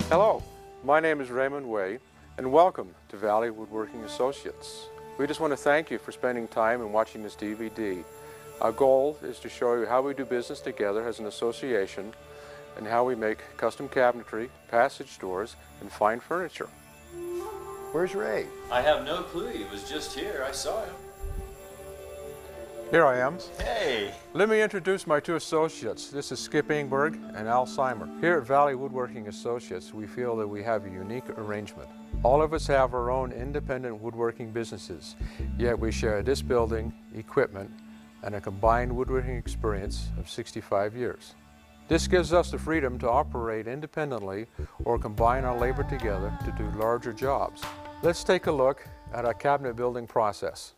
Hello, my name is Raymond Way, and welcome to Valley Woodworking Associates. We just want to thank you for spending time and watching this DVD. Our goal is to show you how we do business together as an association and how we make custom cabinetry, passage doors, and fine furniture. Where's Ray? I have no clue. He was just here. I saw him. Here I am. Hey! Let me introduce my two associates. This is Skip Ingberg and Al Seimer. Here at Valley Woodworking Associates, we feel that we have a unique arrangement. All of us have our own independent woodworking businesses, yet we share this building, equipment, and a combined woodworking experience of 65 years. This gives us the freedom to operate independently or combine our labor together to do larger jobs. Let's take a look at our cabinet building process.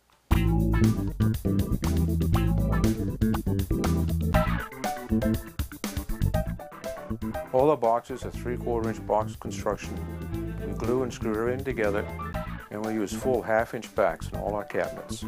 All our boxes are 3/4 inch box construction. We glue and screw everything together, and we use full 1/2 inch backs in all our cabinets.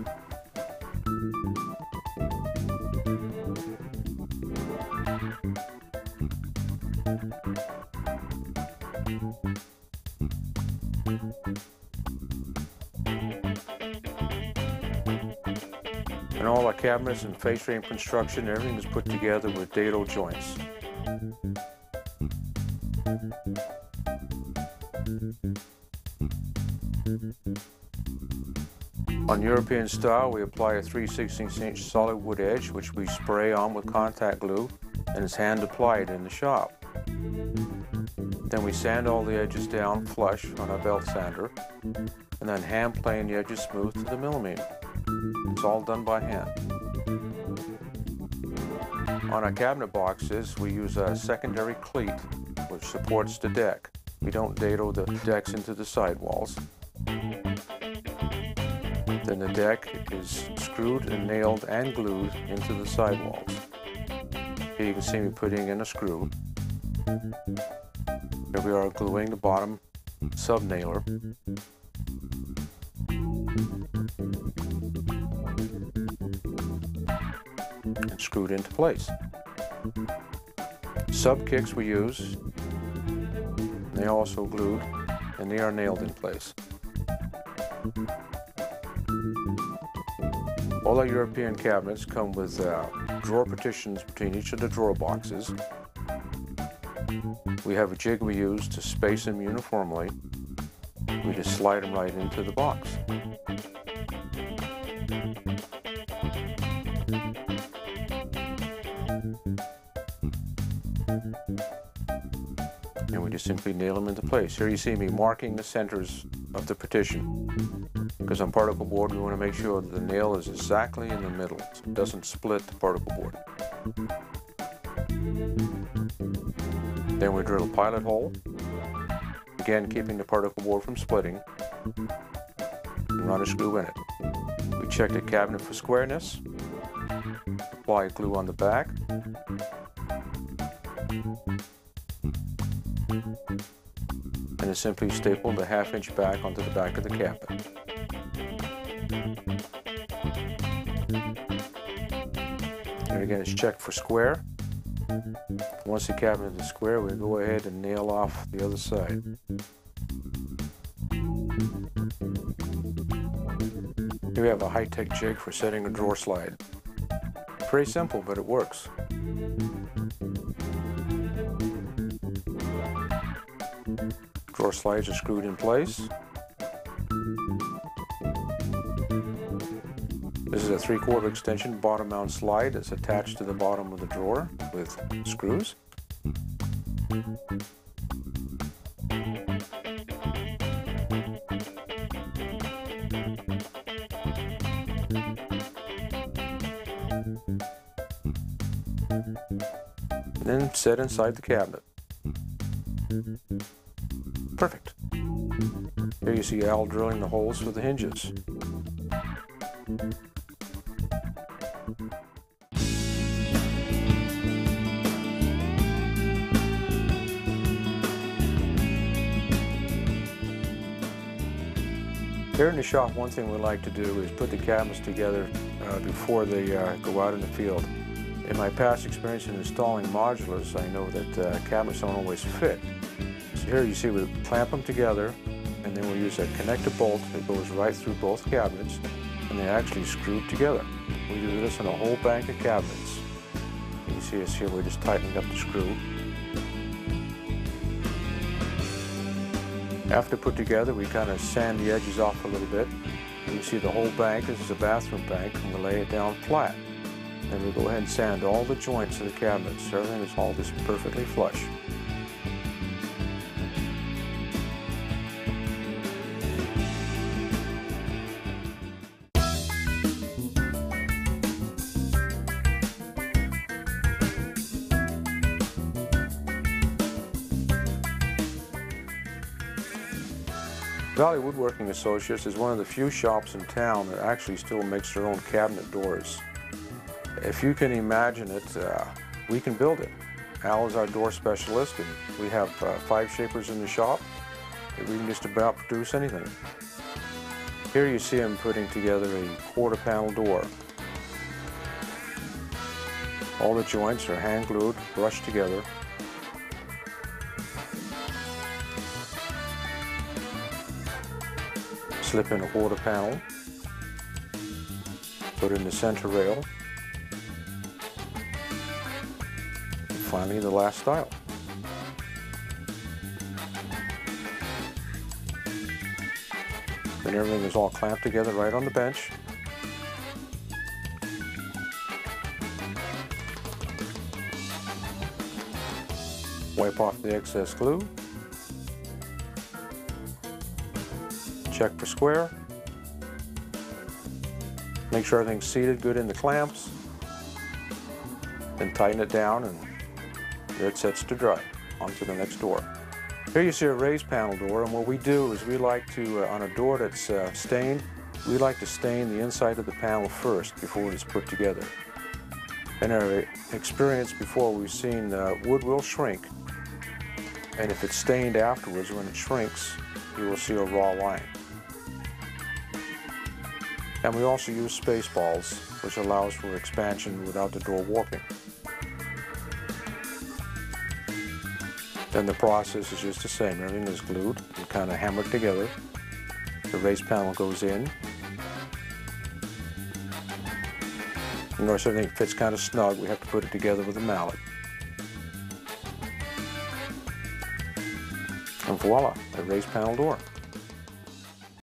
And all our cabinets and face frame construction, everything is put together with dado joints. On European style, we apply a 3/16 inch solid wood edge, which we spray on with contact glue, and is hand applied in the shop. Then we sand all the edges down flush on our belt sander, and then hand plane the edges smooth to the millimeter. It's all done by hand. On our cabinet boxes, we use a secondary cleat which supports the deck. We don't dado the decks into the sidewalls. Then the deck is screwed and nailed and glued into the sidewalls. Here you can see me putting in a screw. Here we are gluing the bottom sub-nailer. And screwed into place. Sub-kicks we use, they are also glued and they are nailed in place. All our European cabinets come with drawer partitions between each of the drawer boxes. We have a jig we use to space them uniformly. We just slide them right into the box. And we just simply nail them into place. Here you see me marking the centers of the partition. Because on particle board we want to make sure that the nail is exactly in the middle, so it doesn't split the particle board. Then we drill a pilot hole, again keeping the particle board from splitting. and run a screw in it. We check the cabinet for squareness, apply glue on the back, and then simply staple the 1/2 inch back onto the back of the cabinet. And again, it's checked for square. Once the cabinet is square, we go ahead and nail off the other side. Here we have a high-tech jig for setting a drawer slide. Pretty simple, but it works. Drawer slides are screwed in place. This is a 3/4 extension bottom mount slide that's attached to the bottom of the drawer with screws. And then set inside the cabinet. Perfect. Here you see Al drilling the holes for the hinges. Here in the shop, one thing we like to do is put the cabinets together before they go out in the field. In my past experience in installing modulars, I know that cabinets don't always fit. So here you see we clamp them together, and then we use a connector bolt that goes right through both cabinets, and they're actually screwed together. We do this on a whole bank of cabinets. You can see us here, we're just tightening up the screw. After put together, we kind of sand the edges off a little bit. You can see the whole bank. This is a bathroom bank, and we lay it down flat. Then we go ahead and sand all the joints of the cabinets. Everything is all just perfectly flush. Valley Woodworking Associates is one of the few shops in town that actually still makes their own cabinet doors. If you can imagine it, we can build it. Al is our door specialist, and we have 5 shapers in the shop. We can just about produce anything. Here you see him putting together a 1/4 panel door. All the joints are hand glued, brushed together. Slip in a 1/4 panel, put in the center rail, and finally the last stile. Then everything is all clamped together right on the bench. Wipe off the excess glue. Check for square. Make sure everything's seated good in the clamps. Then tighten it down, and there it sets to dry. On to the next door. Here you see a raised panel door, and what we do is we like to, on a door that's stained, we like to stain the inside of the panel first before it's put together. In our experience before, we've seen wood will shrink, and if it's stained afterwards, when it shrinks, you will see a raw line. And we also use space balls, which allows for expansion without the door warping. Then the process is just the same. Everything is glued and kind of hammered together. The raised panel goes in. You notice everything fits kind of snug. We have to put it together with a mallet. And voila, a raised panel door.